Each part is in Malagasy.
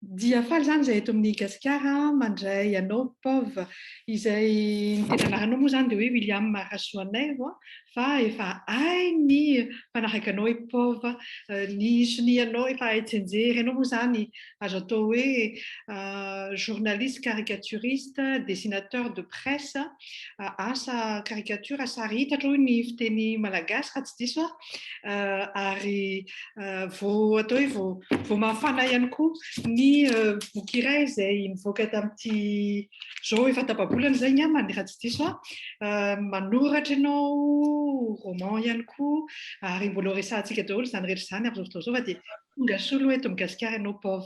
Diafaly zany zay eto amin'ny Gasikara mandray anao POV izay tena anaranao moa zany dia hoe William Rasoanaivo fa efa hay ny mpanaraka anao hoe POV ny sonianao efa hay tsenjery ianao moa zany azo atao hoe journaliste caricaturiste dessinateur de presse asa caricature sary hitatra hoy ny fiteny malagasy raha tsy diso ary vao atao hoe vao mafana ihany koa ny boky iray izay nivoaka tamin'ity zao efa tapa-bolana izay ny amany raha tsy diso manoratra ianao roman ihany koa ary mbola resahantsika daholo izany rehetra izany amin'izao fotoana izao fa dia tonga soa eto Gasikara ianao POV.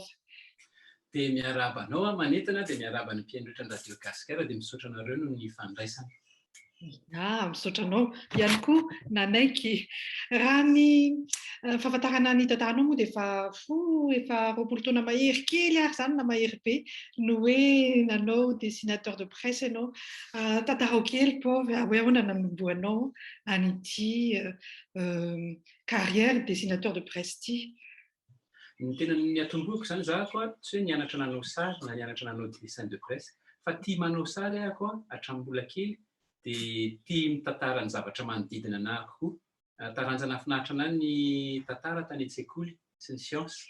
Dia miarahaba anao manentana dia miarahaba ny mpianatra radio Gasikara dia misaotra anareo noho ny fandraisana. Misaotra anao ihany koa nanaiky raha ny fahafantarana ny tantaranao moa dia efa 20 taona mahery kely ary zany na mahery be no hoe nanao dessinateur de presse ianao. Tantarao kely POV hoe ahoana nanomboanao an'ity carrière dessinateur de presse ity. Ny tena niatomboako zany zahako tsy hoe nianatra nanao sary na nianatra nanao dessin de presse fa tia manao sary ahako hatramin'ny mbola kely dia tia mitantara ny zavatra manodidina anahy koa. Taranjana finaritra anahy ny tantara tany an-tsekoly sy ny siansa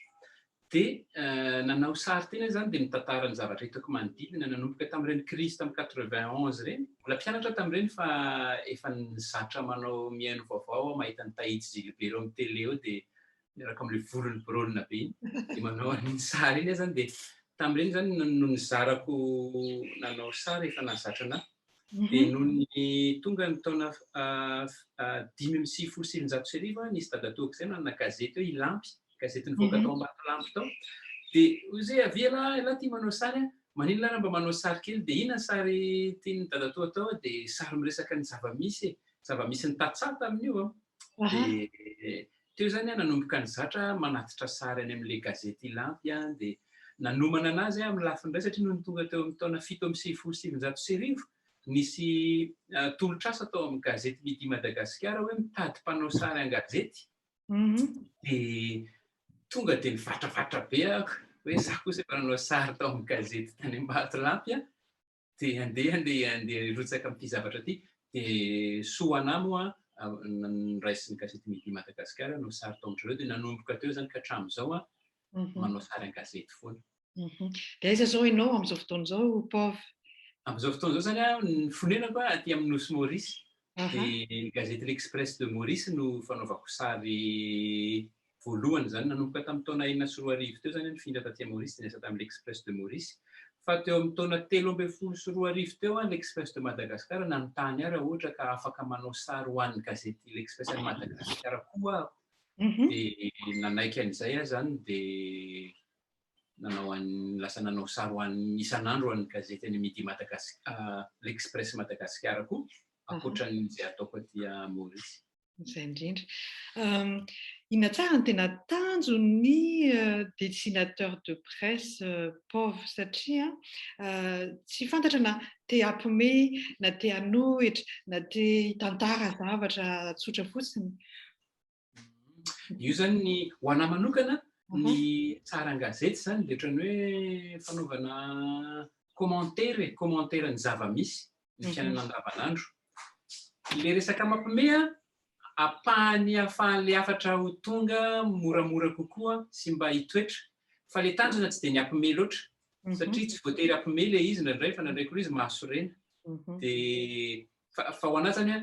dia nanao sary tena zany dia mitantara ny zavatra hitako manodidina. Nanomboka tamin'ireny crise tamin'ny 91 ireny, mbola mpianatra tamin'ireny fa efa nizatra manao mihaino vaovao mahita ny Tahitsy Gilbert amin'ny télé eo dia miaraka amin'ilay volony borolina be iny dia manao an'iny sary iny zany dia tamin'ireny zany no nizarako nanao sary efa nahazatra anahy. Dia noho ny tonga ny taona 1970 nisy dadatoako izay nanana gazety hoe Ilampy, gazety nivoaka tao Ambatolampy tao. Dia hoy izay avela tia manao sary maninona raha mba manao sary kely dia inona sary tian'ny dadatoa atao dia sary miresaka ny zavamisy ny tatsata amin'io dia teo zany nanomboka nizatra manatitra sary any amin'ilay gazety Ilampy dia nanomana anazy amin'ny lafiny iray satria noho ny tonga teo amin'ny taona 7 nisy tolotr'asa tao amin'ny gazety Midi Madagasikara hoe mitady mpanao sary an-gazety dia tonga dia nivatravatra be ahako hoe izaho kosa efa nanao sary tao amin'ny gazety tany Ambatolampy dia andeha rotsaka amin'ity zavatra ity dia soa anahy moa niraisin'ny gazety Midi Madagasikara nanao sary tao amin'ireo dia nanomboka teo zany ka hatramin'izao manao sary an-gazety foana. Dia aiza zao ianao amin'izao fotoana izao POV? Amin'izao fotoana izao zany ny fonenako aty amin'ny Nosy Maurice dia ny gazety l'Express de Maurice no fanaovako sary voalohany zany nanomboka tamin'ny taona 2004 teo zany nifindra taty Maurice dia niasa tamin'ny l'Express de Maurice fa teo amin'ny taona 2014 teo l'Express de Madagasikara nanontany ahy raha ohatra ka afaka manao sary ho an'ny gazety l'Express de Madagasikara koa dia nanaiky an'izay zany dia lasa nanao sary ho an'ny isan'andro ho an'ny gazety any Midi Madagasikara l'Express Madagasikara koa ankoatran'izay ataoko aty Maurice. Izay indrindra. Inona tsara ny tena tanjon'ny dessinateur de presse POV satria tsy fantatra na te hampiomehy na te hanohitra na te hitantara zavatra tsotra fotsiny. Io zany ny ho anahy manokana ny tsara an-gazety zany dia ohatran'ny hoe fanaovana commentaire ny zava-misy ny fiainana andavanandro. Ilay resaka mampiomehy ahafahan'ilay hafatra ho tonga moramora kokoa sy mba hitoetra fa ilay tanjona tsy dia ny hampiomehy loatra satria tsy voatery hampiomehy ilay izy indraindray fa indraindray koa izy mahasorena dia fa ho anahy zany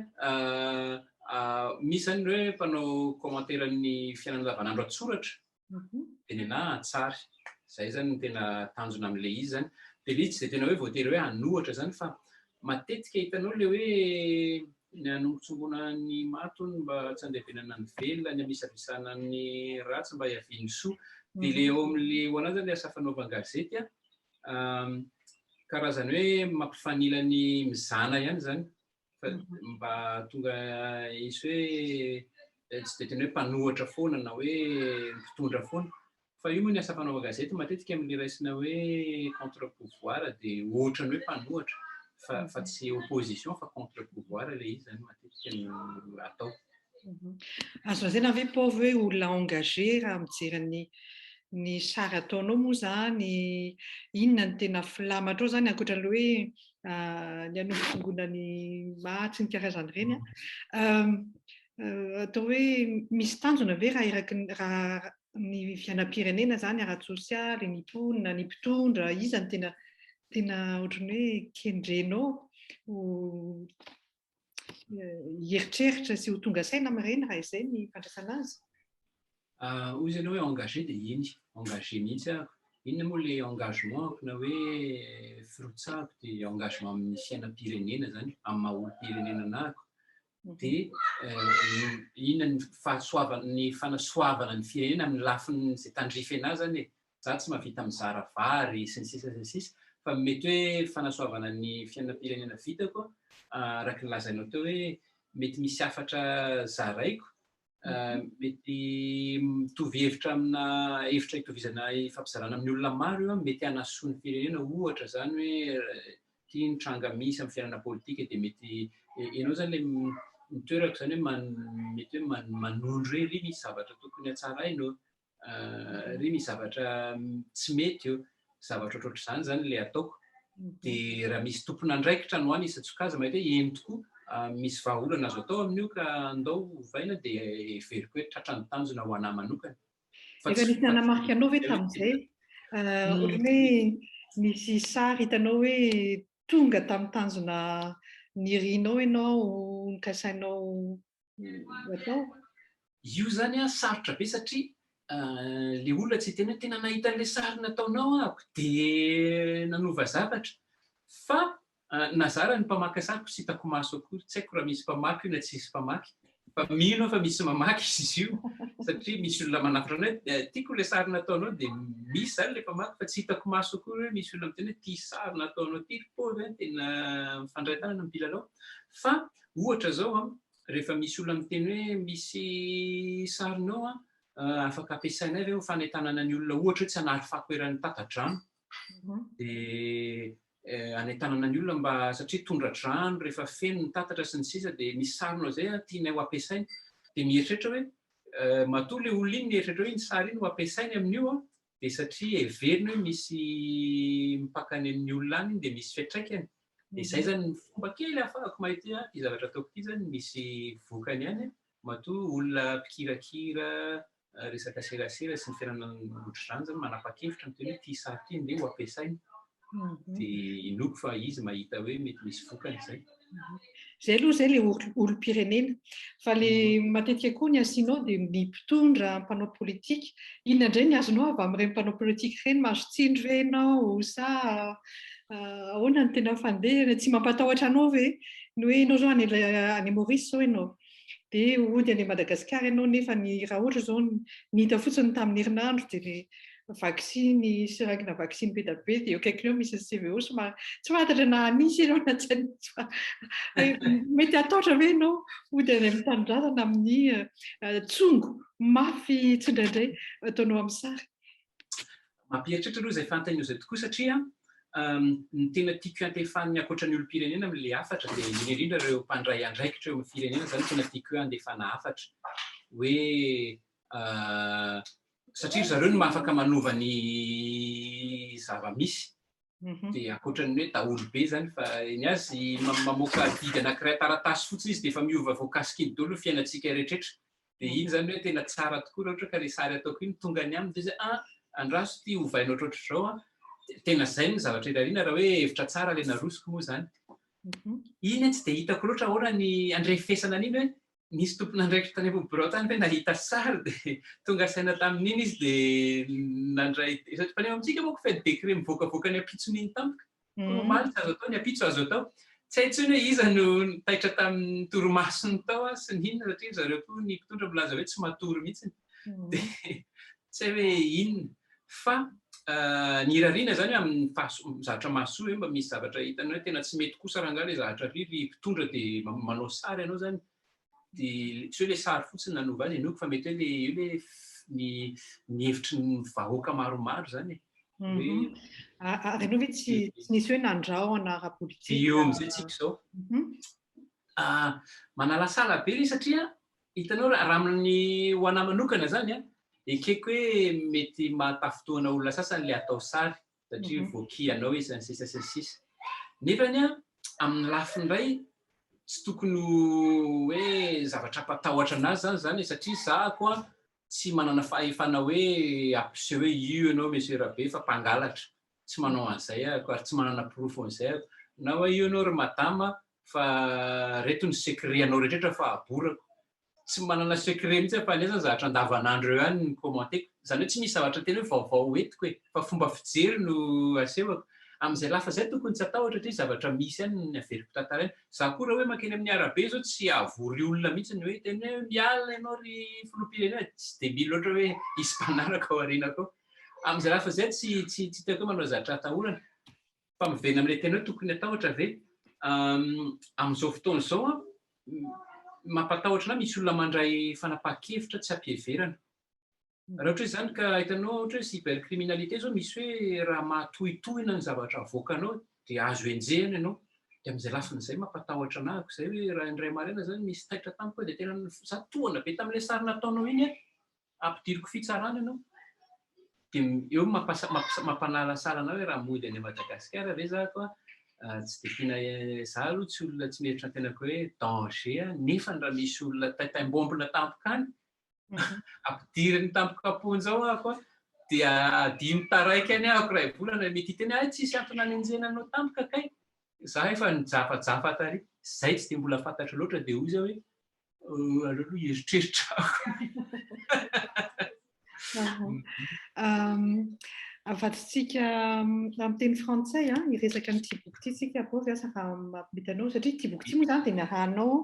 misy zany hoe mpanao commentaire ny fiainana andavanandro atsoratra dia ny anahy an-tsary izay zany ny tena tanjona amin'ilay izy zany dia ilay izy tsy dia tena hoe voatery hoe hanohatra zany fa matetika hitanao ilay hoe ny hanombotsongona ny matony mba tsy handevenana ny velona ny hamisavisana ny ratsy mba hiaviany soa dia ilay eo amin'ilay ho anazy zany asa fanaovan-gazety karazany hoe mampifanila ny mizana ihany zany fa mba tonga isy hoe tsy dia tena hoe mpanohatra foana na hoe mpitondra foana fa io moa ny asa fanaovan-gazety matetika amin'ilay raisina hoe contre pouvoir dia ohatran'ny hoe mpanohatra fa tsy opposition fa contre pouvoir ilay izy zany matetika no atao. Azo lazaina ve POV hoe olona engagé raha mijery ny sary ataonao moa zany inona ny tena filamantrao zany ankoatran'le hoe ny hanombotsongona ny mahatsy ny karazany reny atao hoe misy tanjona ve raha ny fiainam-pirenena zany ara-tsosialy ny mponina ny mpitondra iza ny tena ohatrany hoe kendrenao hieritreritra sy ho tonga saina amin'ireny raha izay ny fandraisana azy. Hoy izy ianao hoe engagé dia iny engagé mihitsy ahako. Inona moa ilay engagement na hoe firotsahako dia engagement amin'ny fiainam-pirenena zany amin'ny maha olo-pirenena anahako. Dia inona ny fanasoavana ny firenena amin'ny lafiny izay tandrify anazy zany e. Za tsy mahavita mizara vary sy ny sisa sy ny sisa fa mety hoe fanasoavana ny fiainam-pirenena vitako araka ny lazainao teo hoe mety misy hafatra zaraiko mety mitovy hevitra amina hevitra hitovizana fampizarana amin'ny olona maro io mety hanasoa ny firenena ohatra zany hoe tia ny tranga misy amin'ny fiainana politika dia mety ianao zany ilay mitoerako zany hoe mety hoe manondro hoe ry misy zavatra tokony hatsarainao ry misy zavatra tsy mety eo zavatra ohatrohatr'izany zany ilay ataoko dia raha misy tompon'andraikitra no any isa-tsokaza mahita hoe eny tokoa misy vahaolana azo atao amin'io ka andao vaina dia veriko hoe tratran'ny tanjona ho anahy manokana. Efa nisy nanamarika anao ve tamin'izay ohatrany hoe misy sary hitanao hoe tonga tamin'ny tanjona nirianao ianao nikasainao atao? Io zany sarotra be satria ilay olona tsy tena nahita an'ilay sary nataonao ahako dia nanova zavatra fa nazara ny mpamaky sariko tsy hitako maso akory tsy haiko raha misy mpamaky io na tsisy mpamaky fa mino fa misy mamaky izy io satria misy olona manafitra anao hoe tiako ilay sary nataonao dia misy zany ilay mpamaky fa tsy hitako maso akory hoe misy olona miteny hoe tia sary nataonao ty pôvy tena mifandray tanana mibilalao fa ohatra zao rehefa misy olona miteny hoe misy sarinao afaka ampiasainay ve ho fanentanana ny olona ohatra hoe tsy hanary fako eran'ny tata-drano dia hanentanana ny olona mba satria tondra-drano rehefa feno ny tatatra sy ny sisa dia misy sarinao zay tianay ho ampiasainy dia mieritreritra hoe matoa ilay olona iny mieritreritra hoe iny sary iny ho ampiasainy amin'io dia satria heverina hoe misy mipakany amin'ny olona any dia misy fiantraikany dia izay zany ny fomba kely ahafahako mahita ity zavatra ataoko ity zany misy vokany ihany matoa olona mpikirakira resaka serasera sy ny fiainana ohatr'izany zany manapa-kevitra miteny hoe ity sary ity nde ho ampiasainy dia inoko fa izy mahita hoe mety misy vokany izay. Zay aloha zay ilay olo-pirenena fa ilay matetika koa ny asianao dia ny mpitondra mpanao politika inona indray ny azonao avy amin'ireny mpanao politika ireny mahazo tsindry ve ianao sa ahoana ny tena fandehana tsy mampatahotra anao ve ny hoe ianao zao any Maurice zao ianao dia hody any Madagasikara ianao nefa raha ohatra zao ny hita fotsiny tamin'ny herinandro dia vaksiny sirangina vaksiny be da be dia akaikiny eo misy CVO tsy fantatra na nisy ianao na tsy nisy fa mety ataotra ve ianao hody any amin'ny tanindrazana amin'ny tsongo mafy tsindraindray ataonao amin'ny sary. Mampieritreritra aloha izay fanontaniana izay tokoa satria ny tena tiako antefan'ny ankoatran'ny olo-pirenena amin'ilay hafatra dia indrindra ireo mpandray andraikitra eo amin'ny firenena zany tena tiako andefana hafatra hoe satria zareo no afaka manova ny zava-misy dia ankoatran'ny hoe daholo be zany fa iny azy mamoaka didy anankiray taratasy fotsiny izy dia efa miova voakasiky daholo fiainantsika rehetraretra dia iny zany hoe tena tsara tokoa raha ohatra ka ilay sary ataoko iny tonga any aminy dia andraso ity hovaina ohatrohatr'izao tena zay ny zavatra irariana raha hoe hevitra tsara ilay narosiko moa zany. Iny tsy dia hitako loatra ahoana ny andrefesana an'iny hoe nisy tompon'andraikitra tany Bobirao tany hoe nahita sary dia tonga saina tamin'iny izy dia nandray satria faneo amintsika moa fait décret mivoakavoaka ny ampitson'iny tampoka normaly tsy azo atao ny ampitso azo atao tsy hay intsony hoe iza no nitaitra tamin'ny toromasony tao sy ny inona satria zareo koa ny mpitondra milaza hoe tsy matory mihitsy dia tsy hay hoe inona fa ny irariana zany amin'ny zavatra mahasoa hoe mba misy zavatra hitanao hoe tena tsy mety kosa raha angaha ilay zavatra riry mpitondra dia manao sary ianao zany dia tsy hoe ilay sary fotsiny nanova azy inoko fa mety hoe ilay ny hevitry ny vahoaka maromaro zany ary ianao ve tsy nisy hoe nandrahona ara-politika io amin'izay tsika izao manala sala be ilay satria hitanao raha amin'ny ho anahy manokana zany ekeko hoe mety mahatafitoana olona sasany le atao sary satria voakianao izy ny sisa. Nefany amin'ny lafiny iray tsy tokony hoe zavatra ampatahotra anazy zany satria zahako tsy manana fahefana hoe ampiseho hoe io ianao monsieur Rabe fa mpangalatra. Tsy manao an'izay ahako ary tsy manana proof an'izay ahako. Na hoe io ianao ry madama fa reto ny secret anao rehetrarehetra fa aborako. Tsy manana secret mihitsy fa nezany zavatra andavanandro eo ihany ny komanteko. Zany hoe tsy misy zavatra tena hoe vaovao entiko hoe fa fomba fijery no asehoko. Amin'izay lafa izay tokony tsy atahotra satria zavatra misy ihany ny averiko tantaraina. Za koa raha hoe makeny amin'ny arabe zao tsy avory olona mihitsy ny hoe tena hoe miala ianao ry filoham-pirenena tsy dia mila loatra hoe hisy mpanaraka ao aorianako ao. Amin'izay lafa izay tsy tiako hoe manao zavatra atahorana. Fa mivena amin'ilay tena hoe tokony atahotra ve amin'izao fotoana izao mampatahotra anahy misy olona mandray fanapahan-kevitra tsy ampiheverana. Raha ohatra hoe izany ka hitanao ohatra hoe cybercriminalité zao misy hoe raha mahatohitohina ny zavatra avoakanao dia azo enjehana ianao. Dia amin'izay lafin'izay mampatahotra anahako izay hoe raha indray maraina zany misy taitra tamiko dia tena za tohana be tamin'ilay sary nataonao iny ampidiriko fitsarana ianao. Dia eo mampanala sara anao hoe raha mody any Madagasikara ve zako tsy dia tena za aloha tsy olona tsy mieritra ny tenako hoe danger nefa raha misy olona taitaim-bombona tampoka any ampidiriny tampoka aponjao ahako dia adiny taraiky any ahako ray volana mety tena tsisy antony nanenjena anao tampoka kay. Za efa nijafajafa tary. Zay tsy dia mbola fantatra loatra dia hoy izy hoe aleo aloha hieritreritrako. Afatsika amin'ny teny frantsay hiresaka amin'ity boky ity sika paovy asa raha mampitanao satria ity boky ity moa zany dia niarahanao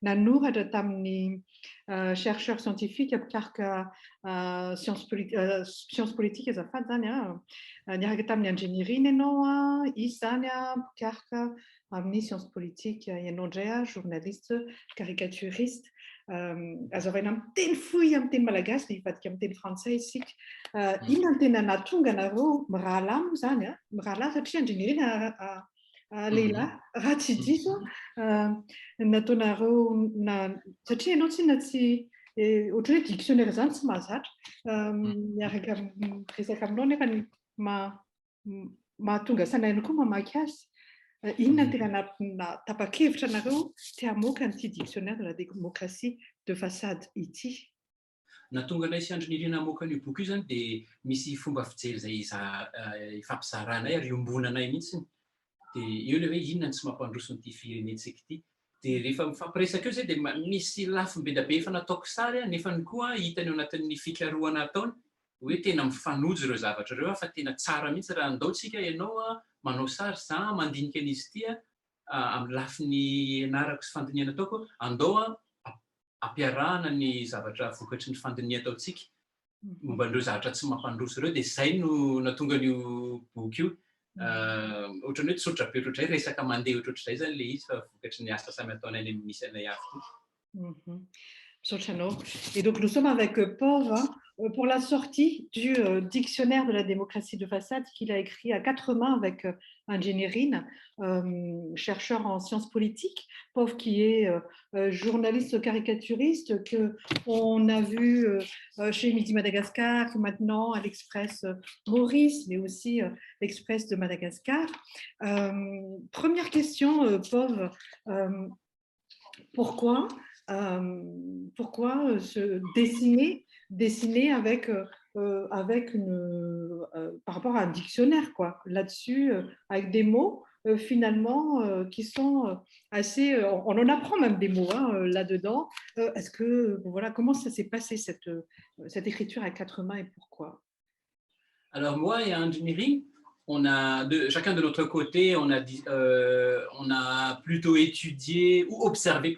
nanoratra tamin'ny chercheur scientifique mpikarika science politique azafady zany niaraka tamin'ny ingénierie ianao izy zany mpikarika amin'ny science politique ianao indray journaliste caricaturiste. Azavaina amin'ny teny fohy amin'ny teny malagasy dia hivadika amin'ny teny frantsay isika. Inona ny tena nahatonga anareo mirahalahy moa zany mirahalahy satria ingénierie lehilahy raha tsy diso nataonareo satria ianao tsy ohatra hoe dictionnaire zany tsy mahazatra miaraka resaka aminao nefa mahatonga sanainy koa mamaky azy. Inona tena tapa-kevitra anareo ty hamoaka n'ity dictionnaire de la démocratie de façade ity? Natonga anay sy andrinirina hamoaka an'io boky io zany dia misy fomba fijery izay ifampizarana ary iombona anay mihitsiny. Dia eo ilay hoe inona ny tsy mampandroso n'ity firenentsika ity. Dia rehefa mifampiresaka eo zay dia misy lafiny be da be efa nataoko sary nefa ny koa hitany ao anatin'ny fikarohana ataony hoe tena mifanojo ireo zavatra ireo fa tena tsara mihitsy raha andaotsika ianao manao sary za mandinika an'izy ity amin'ny lafiny anarako sy fandiniana ataoko andao ampiarahana ny zavatra vokatry ny fandiniana ataontsika momba an'ireo zavatra tsy mampandroso ireo dia izay no natonga an'io boky io. Ohatran'ny hoe tsotra be ohatr'izay resaka mandeha ohatr'izay zany le izy fa vokatry ny asa samy ataonay misy anay avy koa. Et donc nous sommes avec Pov pour la sortie du dictionnaire de la démocratie de façade qu'il a écrit à quatre mains avec Ingénierine, chercheur en sciences politiques. Pov qui est journaliste caricaturiste qu'on a vu chez Midi Madagascar, maintenant à l'Express Maurice, mais aussi l'Express de Madagascar. Première question, Pov, pourquoi se dessiner avec par rapport à un dictionnaire quoi là-dessus avec des mots finalement qui sont assez on en apprend même des mots là-dedans. Est-ce que voilà comment ça s'est passé cette écriture à quatre mains et pourquoi? Alors moi et Ingénierie, chacun de notre côté, on a plutôt étudié ou observé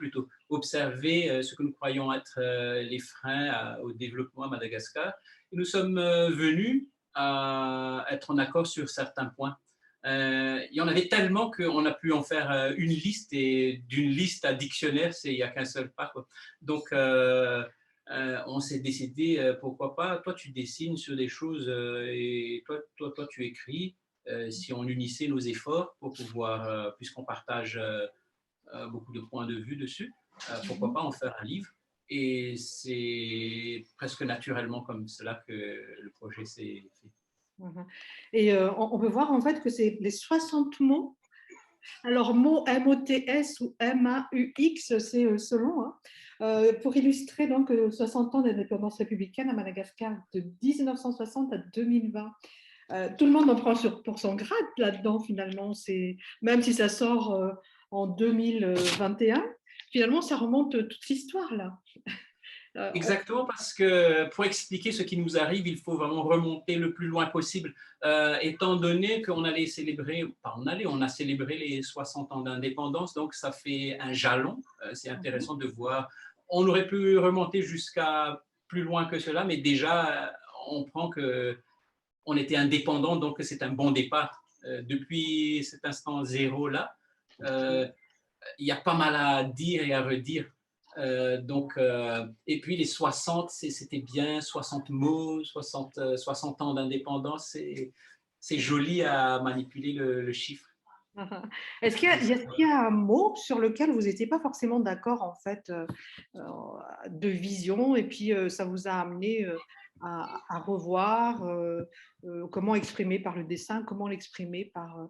ce que nous croyons être les freins au développement à Madagascar. Et nous sommes venus à être en accord sur certains points. Il y en avait tellement qu'on a pu en faire une liste, et d'une liste à dictionnaire, il n'y a qu'un seul pas, quoi. Donc, on s'est décidé, pourquoi pas, toi tu dessines sur des choses et toi tu écris, si on unissait nos efforts pour pouvoir, puisqu'on partage beaucoup de points de vue dessus, pourquoi pas en faire un livre. Et c'est presque naturellement comme cela que le projet s'est fait. Et on peut voir en fait que c'est les 60 mots. Alors, mots M-O-T-S ou M-A-U-X, c'est selon, hein, pour illustrer donc 60 ans d'indépendance républicaine à Madagascar de 1960 à 2020. Tout le monde en prend pour son grade là-dedans, finalement. Même si ça sort en 2021, finalement, ça remonte toute l'histoire, là. Exactement, parce que pour expliquer ce qui nous arrive, il faut vraiment remonter le plus loin possible. Étant donné qu'on allait célébrer, on a célébré les 60 ans d'indépendance, donc ça fait un jalon. C'est intéressant de voir. On aurait pu remonter jusqu'à plus loin que cela, mais déjà, on prend qu'on était indépendant, donc c'est un bon départ. Depuis cet instant zéro-là, il y a pas mal à dire et à redire. Et puis les 60, c'était bien, 60 mots, 60 ans d'indépendance, c'est joli à manipuler le chiffre. Est-ce qu'il y a un mot sur lequel vous n'étiez pas forcément d'accord, en fait, de vision, et puis ça vous a amené à revoir comment exprimer par le dessin, comment l'exprimer par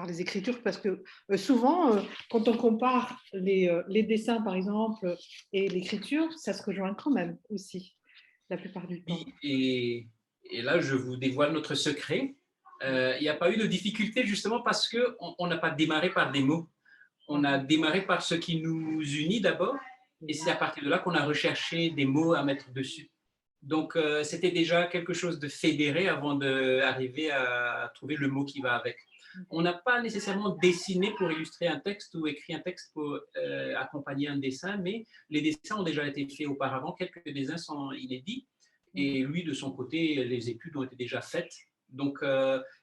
les écritures, parce que souvent, quand on compare les dessins, par exemple, et l'écriture, ça se rejoint quand même aussi, la plupart du temps. Et là, je vous dévoile notre secret. Il n'y a pas eu de difficulté justement parce qu'on n'a pas démarré par des mots. On a démarré par ce qui nous unit d'abord, et c'est à partir de là qu'on a recherché des mots à mettre dessus. Donc, c'était déjà quelque chose de fédéré avant d'arriver à trouver le mot qui va avec. On n'a pas nécessairement dessiné pour illustrer un texte ou écrit un texte pour accompagner un dessin, mais les dessins ont déjà été faits auparavant. Quelques dessins sont inédits, et lui, de son côté, les études ont été déjà faites. Donc,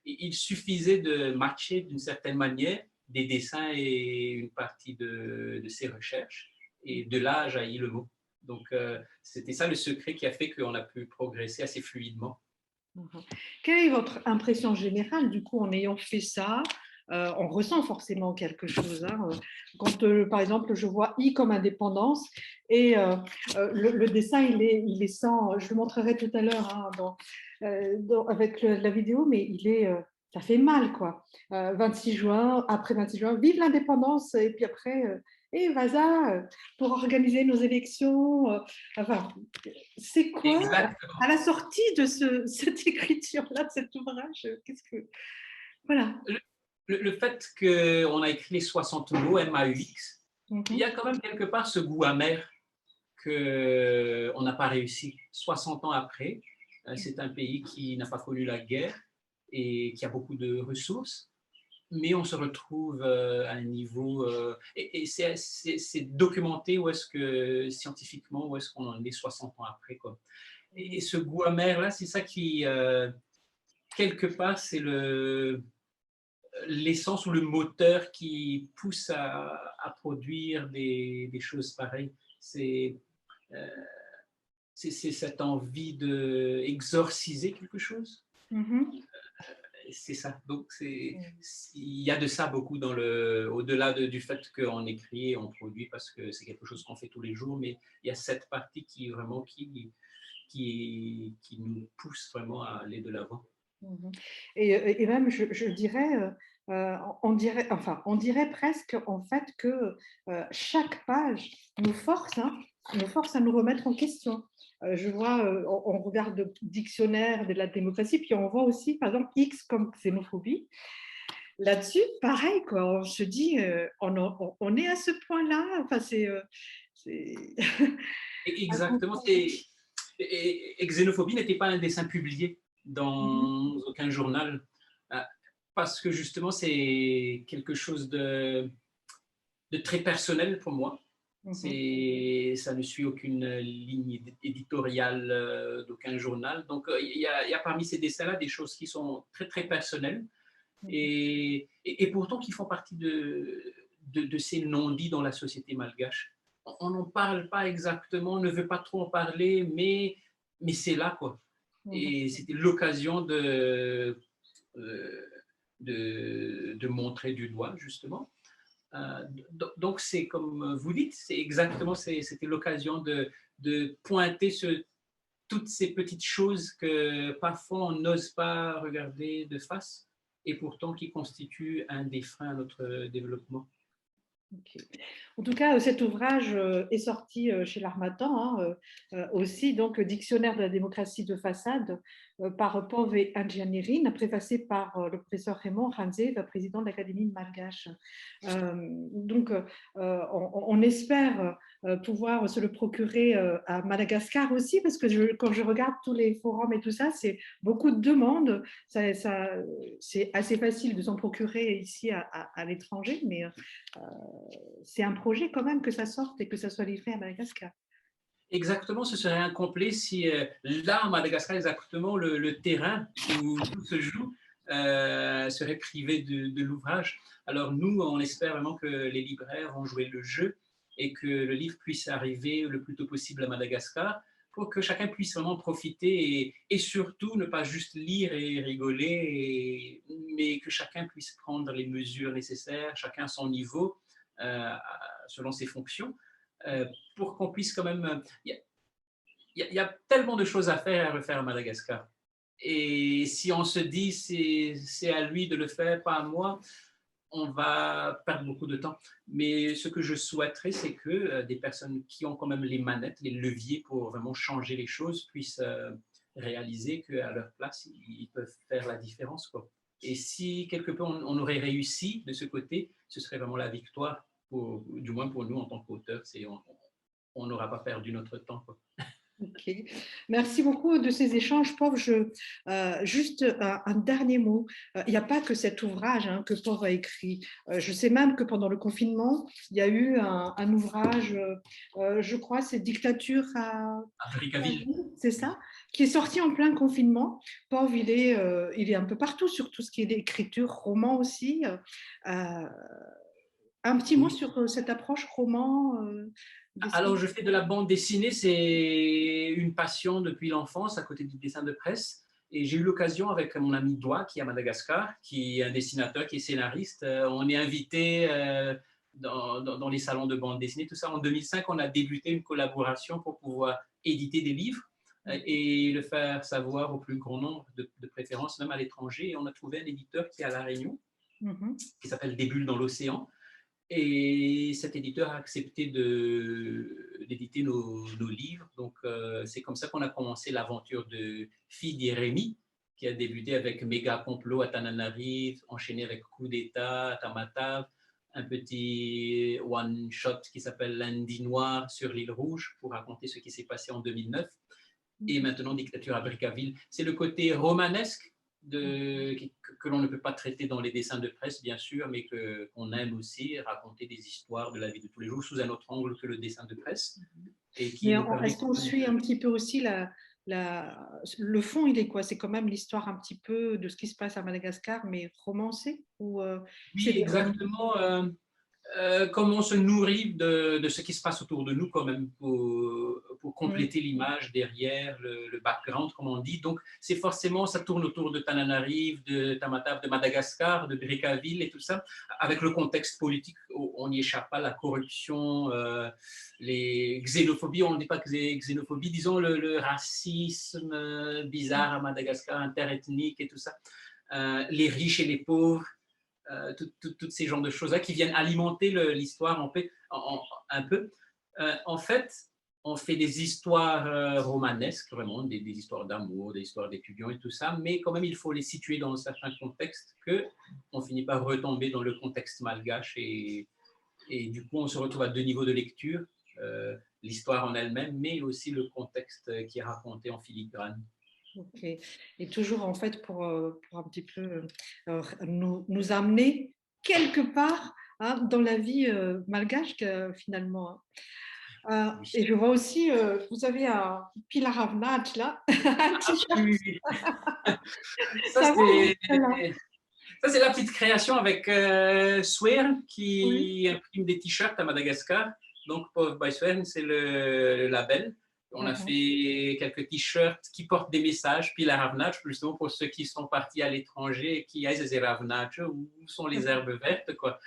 il suffisait de matcher d'une certaine manière des dessins et une partie de ses recherches, et de là jaillit le mot. Donc, c'était ça le secret qui a fait qu'on a pu progresser assez fluidement. Quelle est votre impression générale, du coup, en ayant fait ça? On ressent forcément quelque chose, hein. Quand, par exemple, je vois I comme indépendance, et le dessin, il est sans, je le montrerai tout à l'heure, hein, avec la vidéo, mais ça fait mal, quoi. 26 juin, après 26 juin, vive l'indépendance, et puis après, et Vaza, pour organiser nos élections. Enfin, c'est quoi, Exactement. à la sortie de cette écriture-là, de cet ouvrage, qu'est-ce que... Voilà. Le fait qu'on a écrit les 60 mots, M-A-U-X, il y a quand même quelque part ce goût amer qu'on n'a pas réussi 60 ans après. C'est un pays qui n'a pas connu la guerre et qui a beaucoup de ressources, mais on se retrouve à un niveau... et c'est documenté où est-ce que, scientifiquement, où est-ce qu'on en est 60 ans après, quoi. Et ce goût amer-là, c'est ça qui, quelque part, c'est l'essence ou le moteur qui pousse à produire des choses pareilles. Euh, c'est cette envie d'exorciser quelque chose. C'est ça. Donc, il y a de ça beaucoup au-delà du fait qu'on écrit et on produit parce que c'est quelque chose qu'on fait tous les jours, mais il y a cette partie qui vraiment qui nous pousse vraiment à aller de l'avant. Et même, je dirais, on dirait presque en fait que chaque page nous force à nous remettre en question. Je vois, on regarde le dictionnaire de la démocratie, puis on voit aussi, par exemple, X comme xénophobie. Là-dessus, pareil, quoi, on se dit, on est à ce point-là. Enfin, Exactement. Et Xénophobie n'était pas un dessin publié dans aucun journal, parce que justement, c'est quelque chose de très personnel pour moi. Ça ne suit aucune ligne éditoriale d'aucun journal. Donc, il y a parmi ces dessins-là des choses qui sont très, très personnelles et pourtant qui font partie de ces non-dits dans la société malgache. On n'en parle pas exactement, on ne veut pas trop en parler, mais c'est là, quoi. Et c'était l'occasion de montrer du doigt, justement. Donc, c'est comme vous dites, c'est exactement, c'était l'occasion de pointer sur toutes ces petites choses que parfois on n'ose pas regarder de face et pourtant qui constituent un des freins à notre développement. Okay. En tout cas, cet ouvrage est sorti chez l'Harmattan, hein, aussi, donc Dictionnaire de la démocratie de façade par Pov et Angianirin, préfacé par le professeur Raymond Ranzev, président de l'Académie de Malgache. Donc, on espère pouvoir se le procurer à Madagascar aussi, parce que quand je regarde tous les forums et tout ça, c'est beaucoup de demandes. C'est assez facile de s'en procurer ici à l'étranger, mais c'est un projet quand même que ça sorte et que ça soit livré à Madagascar. Exactement, ce serait incomplet si là, à Madagascar, exactement, le terrain où tout se joue serait privé de l'ouvrage. Alors nous, on espère vraiment que les libraires vont jouer le jeu et que le livre puisse arriver le plus tôt possible à Madagascar pour que chacun puisse vraiment profiter et surtout ne pas juste lire et rigoler, mais que chacun puisse prendre les mesures nécessaires, chacun à son niveau, selon ses fonctions, pour qu'on puisse quand même... Il y a tellement de choses à faire et à refaire à Madagascar. Et si on se dit c'est à lui de le faire, pas à moi, on va perdre beaucoup de temps. Mais ce que je souhaiterais, c'est que des personnes qui ont quand même les manettes, les leviers pour vraiment changer les choses, puissent réaliser qu'à leur place, ils peuvent faire la différence, quoi. Et si quelque peu on aurait réussi de ce côté, ce serait vraiment la victoire, du moins pour nous en tant qu'auteurs. On n'aura pas perdu notre temps, quoi. Ok, merci beaucoup de ces échanges, Pov. Juste un dernier mot. Il n'y a pas que cet ouvrage hein, que Pov a écrit. Je sais même que pendant le confinement, il y a eu un ouvrage, je crois, c'est Dictature à Africaville. C'est ça, qui est sorti en plein confinement. Pov, il est un peu partout sur tout ce qui est écriture, roman aussi. Un petit mot Oui. sur cette approche roman. Alors, je fais de la bande dessinée, c'est une passion depuis l'enfance à côté du dessin de presse. Et j'ai eu l'occasion avec mon ami Doua, qui est à Madagascar, qui est un dessinateur, qui est scénariste. On est invité dans les salons de bande dessinée, tout ça. En 2005, on a débuté une collaboration pour pouvoir éditer des livres et le faire savoir au plus grand nombre, de préférence même à l'étranger. Et on a trouvé un éditeur qui est à La Réunion, qui s'appelle Des bulles dans l'océan. Et cet éditeur a accepté d'éditer nos livres. Donc, c'est comme ça qu'on a commencé l'aventure de Fille d'Irémie, qui a débuté avec Méga Complot à Tananarive, enchaîné avec Coup d'État à Tamatave, un petit one-shot qui s'appelle Lundi Noir sur l'île Rouge pour raconter ce qui s'est passé en 2009. Et maintenant, Dictature à Brickaville. C'est le côté romanesque que l'on ne peut pas traiter dans les dessins de presse, bien sûr, mais qu'on aime aussi raconter des histoires de la vie de tous les jours sous un autre angle que le dessin de presse. Est-ce qu'on suit un petit peu aussi le fond, il est quoi? C'est quand même l'histoire un petit peu de ce qui se passe à Madagascar, mais romancé ou Oui, exactement. Comment on se nourrit de ce qui se passe autour de nous quand même pour compléter l'image derrière le background, comme on dit. Donc, c'est forcément, ça tourne autour de Tananarive, de Tamatave, de Madagascar, de Brickaville et tout ça, avec le contexte politique, on n'y échappe pas, la corruption, les xénophobies, on ne dit pas xénophobie, disons le racisme bizarre à Madagascar, interethnique et tout ça, les riches et les pauvres, toutes ces genres de choses-là qui viennent alimenter l'histoire un peu. En fait, on fait des histoires romanesques, vraiment, des histoires d'amour, des histoires d'étudiants et tout ça, mais quand même, il faut les situer dans un certain contexte qu'on finit par retomber dans le contexte malgache et du coup, on se retrouve à deux niveaux de lecture, l'histoire en elle-même, mais aussi le contexte qui est raconté en filigrane. Ok. Et toujours en fait pour un petit peu nous amener quelque part hein, dans la vie malgache finalement. Oui. Et je vois aussi, vous avez un Pilar Avnat là, un t-shirt. Oui. Ça va, Ça, c'est la petite création avec Swern qui oui. imprime des t-shirts à Madagascar. Donc, Pov by Swern, c'est le label. On a fait quelques t-shirts qui portent des messages, puis la ravnach, justement pour ceux qui sont partis à l'étranger et qui aient ces ravnach, où sont les herbes vertes, quoi.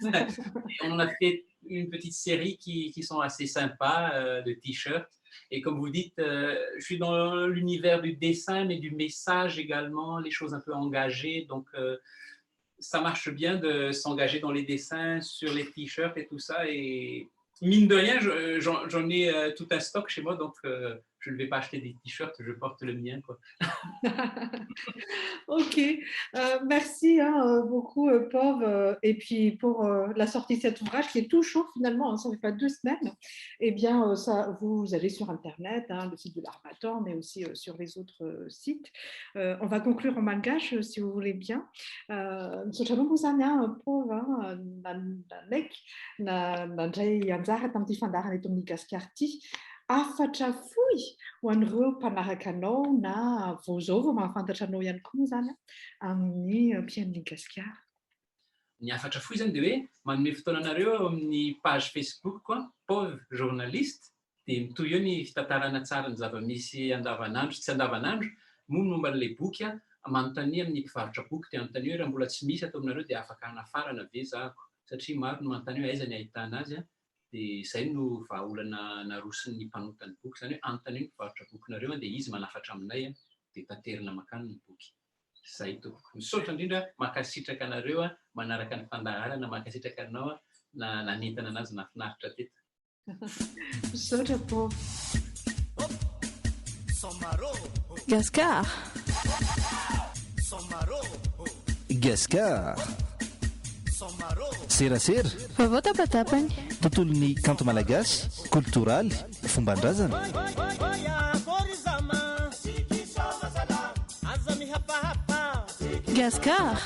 Et on a fait une petite série qui sont assez sympas de t-shirts. Et comme vous dites, je suis dans l'univers du dessin, mais du message également, les choses un peu engagées. Donc, ça marche bien de s'engager dans les dessins, sur les t-shirts et tout ça. Et mine de rien, j'en ai tout un stock chez moi, donc je ne vais pas acheter des t-shirts, je porte le mien, quoi. Ok, merci beaucoup, Pov. Et puis pour la sortie de cet ouvrage qui est tout chaud finalement, ça ne fait pas 2 semaines. Eh bien, vous allez sur Internet, le site de l'Harmattan, mais aussi sur les autres sites. On va conclure en malgache, si vous voulez bien. Pov, nandray anjara tamin'ity fandarana eto amin'ny Gaskarity. Afatra fohy ho an'ireo mpanaraka anao na vao mahafantatra anao ihany koa zany amin'ny mpiain'ny Gasikara. Ny afatra fohy zany dia hoe manome fotoana anareo amin'ny page Facebook koa, Pov journaliste, dia mitoy eo ny fitantarana tsara ny zava-misy andavanandro, tsy andavanandro, momba an'ilay boky manontania amin'ny mpivarotra boky dia anontania hoe raha mbola tsy misy atao aminareo dia afaka hanafarana ve zahako, satria maro no manontania hoe aiza ny ahitana azy dia izay no vahaolana narosin'ny mpanotany boky, zany hoe anontania ny mpivarotra bokinareo dia izy manafatra aminay dia taterina makany ny boky. Izay tompoko. Misaotra indrindra mankasitraka anareo manaraka ny fandaharana, mankasitraka anao na nanentana anazy nafinaritra teto. Misaotra po. Gaskar. Gaskar. Serasera. Vaovao tapatapany. Tontolon'ny kanto malagasy, kulturaly, fomban-drazana. Gaskar.